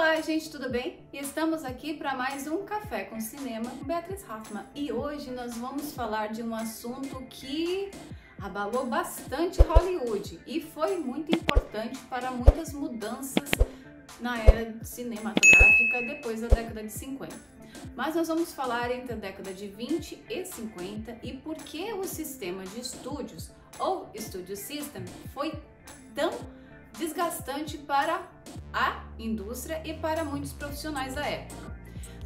Olá, gente, tudo bem? E estamos aqui para mais um Café com Cinema com Beatriz Hoffmann. E hoje nós vamos falar de um assunto que abalou bastante Hollywood e foi muito importante para muitas mudanças na era cinematográfica depois da década de 50. Mas nós vamos falar entre a década de 20 e 50 e por que o sistema de estúdios, ou Studio System, foi tão desgastante para a indústria e para muitos profissionais da época.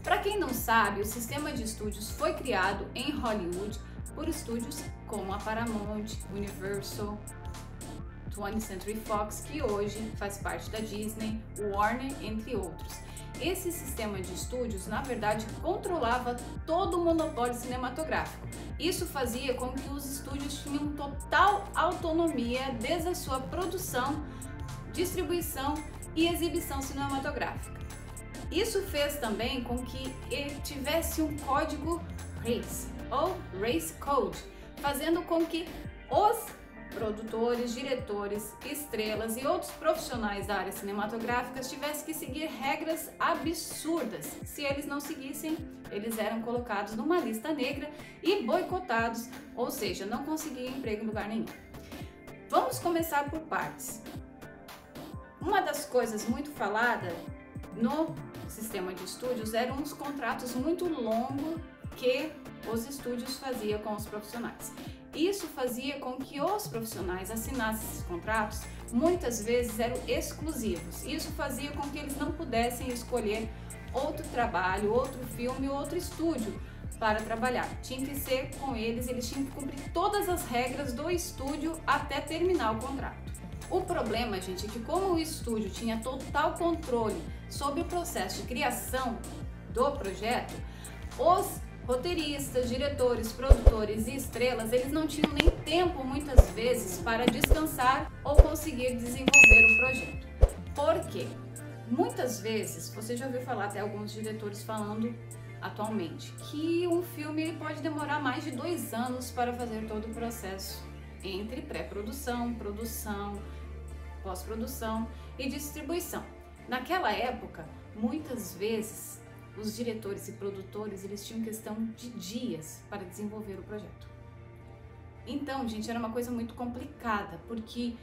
Para quem não sabe, o sistema de estúdios foi criado em Hollywood por estúdios como a Paramount, Universal, 20th Century Fox, que hoje faz parte da Disney, Warner, entre outros. Esse sistema de estúdios, na verdade, controlava todo o monopólio cinematográfico. Isso fazia com que os estúdios tinham total autonomia desde a sua produção, distribuição e exibição cinematográfica. Isso fez também com que tivesse um código RACE, ou Race Code, fazendo com que os produtores, diretores, estrelas e outros profissionais da área cinematográfica tivessem que seguir regras absurdas. Se eles não seguissem, eles eram colocados numa lista negra e boicotados, ou seja, não conseguiam emprego em lugar nenhum. Vamos começar por partes. Uma das coisas muito falada no sistema de estúdios eram os contratos muito longos que os estúdios faziam com os profissionais. Isso fazia com que os profissionais assinassem esses contratos, muitas vezes eram exclusivos. Isso fazia com que eles não pudessem escolher outro trabalho, outro filme, outro estúdio para trabalhar. Tinha que ser com eles, eles tinham que cumprir todas as regras do estúdio até terminar o contrato. O problema, gente, é que como o estúdio tinha total controle sobre o processo de criação do projeto, os roteiristas, diretores, produtores e estrelas, eles não tinham nem tempo, muitas vezes, para descansar ou conseguir desenvolver o projeto. Por quê? Muitas vezes, você já ouviu falar até alguns diretores falando atualmente, que um filme ele pode demorar mais de 2 anos para fazer todo o processo entre pré-produção, produção, pós-produção e distribuição. Naquela época, muitas vezes, os diretores e produtores, eles tinham questão de dias para desenvolver o projeto. Então, gente, era uma coisa muito complicada, porque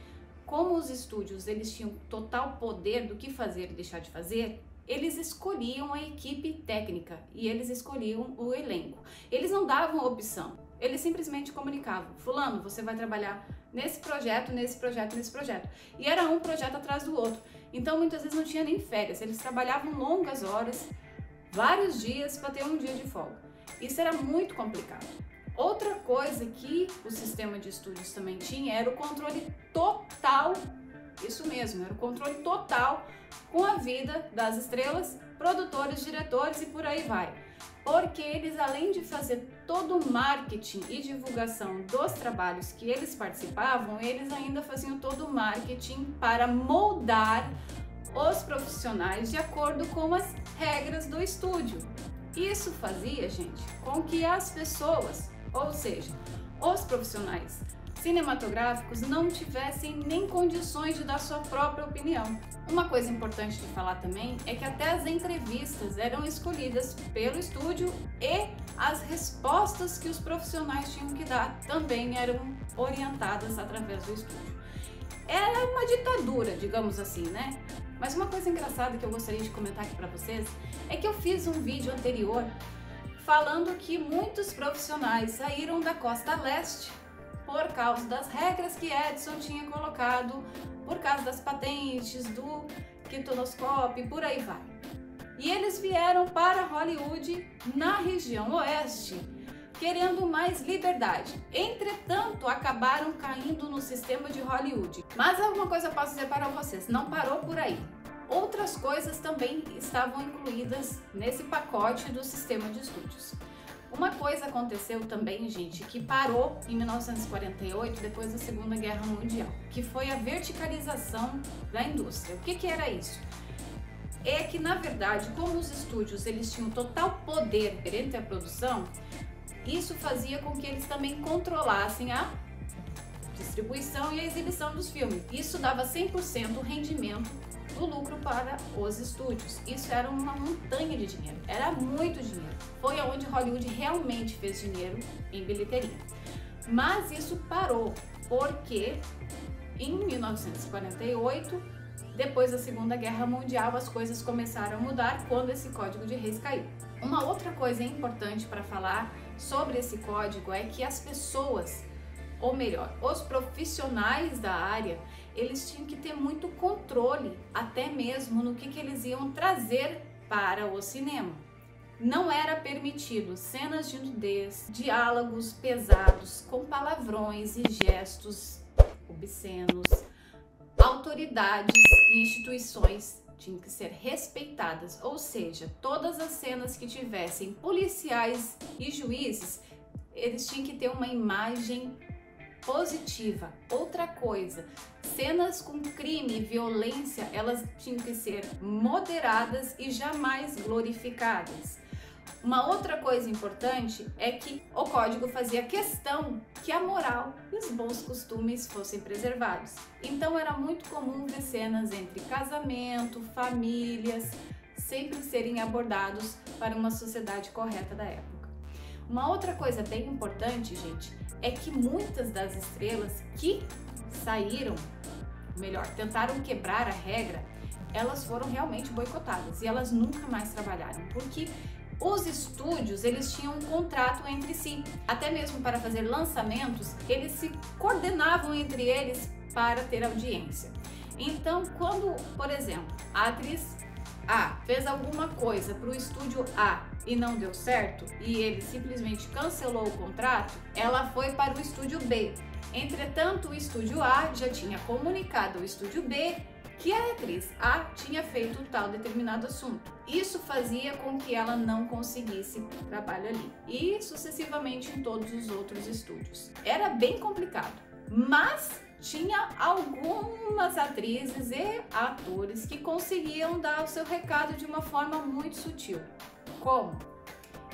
como os estúdios, eles tinham total poder do que fazer e deixar de fazer, eles escolhiam a equipe técnica e eles escolhiam o elenco. Eles não davam opção, eles simplesmente comunicavam: fulano, você vai trabalhar nesse projeto, nesse projeto, nesse projeto. E era um projeto atrás do outro. Então, muitas vezes não tinha nem férias, eles trabalhavam longas horas, vários dias para ter um dia de folga. Isso era muito complicado. Outra coisa que o sistema de estúdios também tinha era o controle total, isso mesmo, era o controle total com a vida das estrelas, produtores, diretores e por aí vai. Porque eles, além de fazer todo o marketing e divulgação dos trabalhos que eles participavam, eles ainda faziam todo o marketing para moldar os profissionais de acordo com as regras do estúdio. Isso fazia, gente, com que as pessoas, ou seja, os profissionais cinematográficos não tivessem nem condições de dar sua própria opinião. Uma coisa importante de falar também é que até as entrevistas eram escolhidas pelo estúdio e as respostas que os profissionais tinham que dar também eram orientadas através do estúdio. Era uma ditadura, digamos assim, né? Mas uma coisa engraçada que eu gostaria de comentar aqui para vocês é que eu fiz um vídeo anterior falando que muitos profissionais saíram da costa leste por causa das regras que Edison tinha colocado, por causa das patentes, do quitonoscópio e por aí vai. E eles vieram para Hollywood na região oeste, querendo mais liberdade. Entretanto, acabaram caindo no sistema de Hollywood. Mas alguma coisa eu posso dizer para vocês, não parou por aí. Outras coisas também estavam incluídas nesse pacote do sistema de estúdios. Uma coisa aconteceu também, gente, que parou em 1948, depois da Segunda Guerra Mundial, que foi a verticalização da indústria. O que era isso? É que, na verdade, como os estúdios eles tinham total poder perante a produção, isso fazia com que eles também controlassem a distribuição e a exibição dos filmes. Isso dava 100% rendimento do lucro para os estúdios. Isso era uma montanha de dinheiro, era muito dinheiro. Foi onde Hollywood realmente fez dinheiro em bilheteria. Mas isso parou, porque em 1948, depois da Segunda Guerra Mundial, as coisas começaram a mudar quando esse Código de Reis caiu. Uma outra coisa importante para falar sobre esse código é que as pessoas, ou melhor, os profissionais da área, eles tinham que ter muito controle, até mesmo no que eles iam trazer para o cinema. Não era permitido cenas de nudez, diálogos pesados, com palavrões e gestos obscenos. Autoridades e instituições tinham que ser respeitadas, ou seja, todas as cenas que tivessem policiais e juízes, eles tinham que ter uma imagem positiva. Outra coisa, cenas com crime e violência, elas tinham que ser moderadas e jamais glorificadas. Uma outra coisa importante é que o código fazia questão que a moral e os bons costumes fossem preservados. Então era muito comum ver cenas entre casamento, famílias, sempre serem abordados para uma sociedade correta da época. Uma outra coisa bem importante, gente, é que muitas das estrelas que saíram, melhor, tentaram quebrar a regra, elas foram realmente boicotadas e elas nunca mais trabalharam, porque os estúdios, eles tinham um contrato entre si, até mesmo para fazer lançamentos, eles se coordenavam entre eles para ter audiência. Então, quando, por exemplo, a atriz A fez alguma coisa para o estúdio A e não deu certo, e ele simplesmente cancelou o contrato, ela foi para o estúdio B. Entretanto, o estúdio A já tinha comunicado ao estúdio B que a atriz A tinha feito tal determinado assunto. Isso fazia com que ela não conseguisse trabalho ali, e sucessivamente em todos os outros estúdios. Era bem complicado, mas tinha algumas atrizes e atores que conseguiam dar o seu recado de uma forma muito sutil. Como?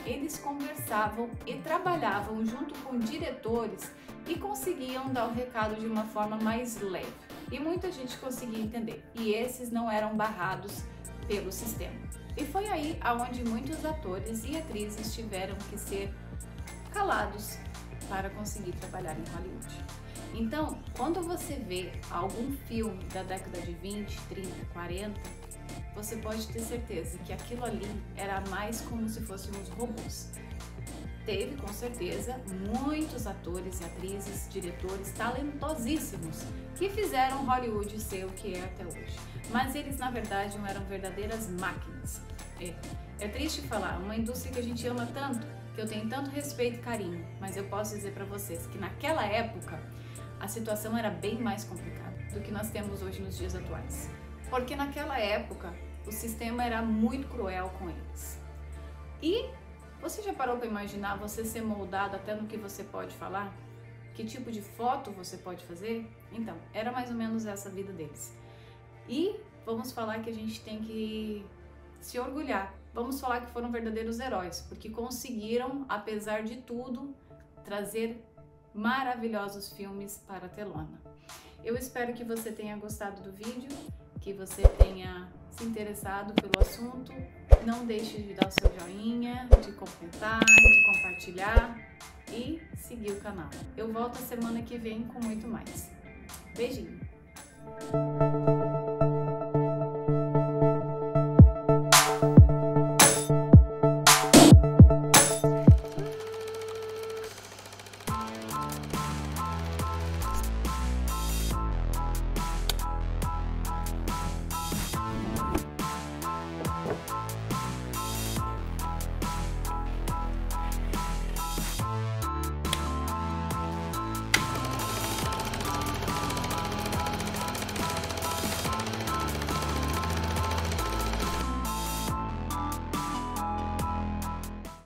Eles conversavam e trabalhavam junto com diretores e conseguiam dar o recado de uma forma mais leve. E muita gente conseguia entender. E esses não eram barrados pelo sistema. E foi aí aonde muitos atores e atrizes tiveram que ser calados para conseguir trabalhar em Hollywood. Então, quando você vê algum filme da década de 20, 30, 40, você pode ter certeza que aquilo ali era mais como se fossem uns robôs. Teve, com certeza, muitos atores e atrizes, diretores talentosíssimos que fizeram Hollywood ser o que é até hoje. Mas eles, na verdade, não eram verdadeiras máquinas. É triste falar, uma indústria que a gente ama tanto, que eu tenho tanto respeito e carinho, mas eu posso dizer para vocês que naquela época a situação era bem mais complicada do que nós temos hoje nos dias atuais. Porque naquela época o sistema era muito cruel com eles. E você já parou para imaginar você ser moldado até no que você pode falar? Que tipo de foto você pode fazer? Então, era mais ou menos essa a vida deles. E vamos falar que a gente tem que se orgulhar. Vamos falar que foram verdadeiros heróis, porque conseguiram, apesar de tudo, trazer maravilhosos filmes para a telona. Eu espero que você tenha gostado do vídeo, que você tenha se interessado pelo assunto. Não deixe de dar o seu joinha, de comentar, de compartilhar e seguir o canal. Eu volto a semana que vem com muito mais. Beijinho!